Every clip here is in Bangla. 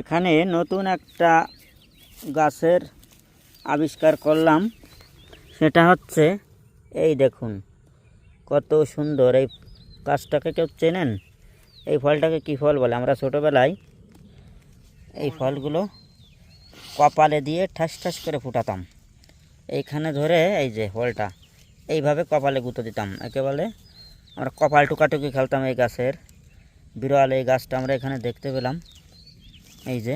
এখানে নতুন একটা গাছের আবিষ্কার করলাম। সেটা হচ্ছে এই দেখুন কত সুন্দর এই গাছটাকে। কেউ চেনেন? এই ফলটাকে কী ফল বলে? আমরা ছোটোবেলায় এই ফলগুলো কপালে দিয়ে ঠাস ঠাস করে ফুটাতাম। এইখানে ধরে এই যে ফলটা এইভাবে কপালে গুঁতো দিতাম। একে বলে আমরা কপাল টুকাটুকি খেলতাম। এই গাছের বিরল এই গাছটা আমরা এখানে দেখতে পেলাম। এই যে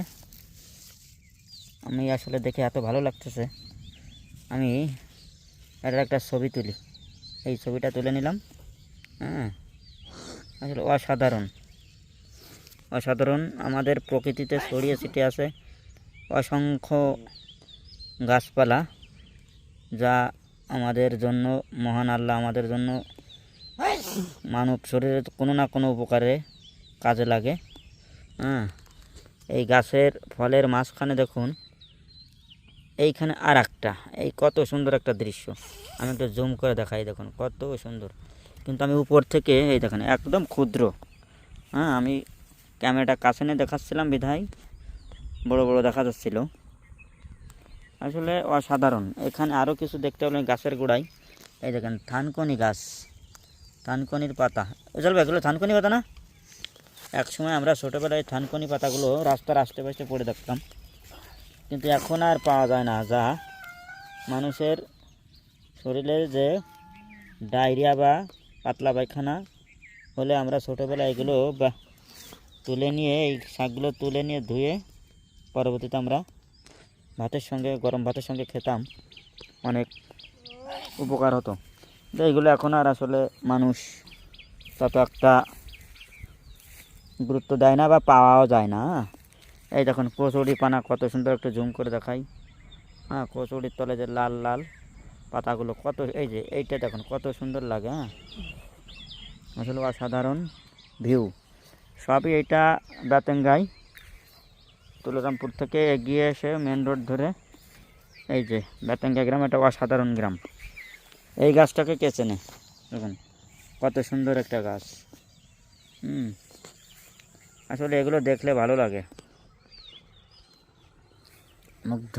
আমি আসলে দেখে এত ভালো লাগতেছে, আমি এটার একটা ছবি তুলি। এই ছবিটা তুলে নিলাম। হ্যাঁ, আসলে অসাধারণ অসাধারণ। আমাদের প্রকৃতিতে ছড়িয়ে ছিটিয়ে আছে অসংখ্য গাছপালা, যা আমাদের জন্য মহান আল্লাহ আমাদের জন্য মানব শরীরে কোনো না কোনো উপকারে কাজে লাগে। হ্যাঁ, এই গাছের ফলের মাঝখানে দেখুন এইখানে আর একটা, এই কত সুন্দর একটা দৃশ্য। আমি একটু জুম করে দেখাই, দেখুন কত সুন্দর। কিন্তু আমি উপর থেকে এই দেখেন একদম ক্ষুদ্র। হ্যাঁ, আমি ক্যামেরাটা কাছে নিয়ে দেখাচ্ছিলাম বিধায় বড় বড় দেখা যাচ্ছিল। আসলে অসাধারণ। এখানে আরও কিছু দেখতে পেলাম গাছের গোড়ায়। এই দেখেন থানকুনি গাছ, থানকুনির পাতা। চলবে এগুলো থানকুনি পাতা না? একসময় আমরা ছোটোবেলায় থানকুনি পাতাগুলো রাস্তার আশেপাশে পড়ে দেখতাম, কিন্তু এখন আর পাওয়া যায় না। যা মানুষের শরীরে যে ডায়রিয়া বা পাতলা পায়খানা হলে আমরা ছোটোবেলায় এগুলো তুলে নিয়ে, এই শাকগুলো তুলে নিয়ে ধুয়ে পরবর্তীতে আমরা ভাতের সঙ্গে, গরম ভাতের সঙ্গে খেতাম, অনেক উপকার হতো। তো এইগুলো এখন আর আসলে মানুষ তত একটা গুরুত্ব দেয় না বা পাওয়াও যায় না। এই দেখুন কচুরি পানা, কত সুন্দর একটু জুম করে দেখাই। হ্যাঁ, কচুরির তলে যে লাল লাল পাতাগুলো কত, এই যে এইটা দেখুন কত সুন্দর লাগে। হ্যাঁ, আসলে অসাধারণ ভিউ। সবই এইটা বেতেঙ্গাই, তুলরামপুর থেকে এগিয়ে এসে মেন রোড ধরে এই যে বেতেঙ্গা গ্রাম। এটা অসাধারণ গ্রাম। এই গাছটাকে কে চেনে? দেখুন কত সুন্দর একটা গাছ। আসলে এগুলো দেখলে ভালো লাগে, মুগ্ধ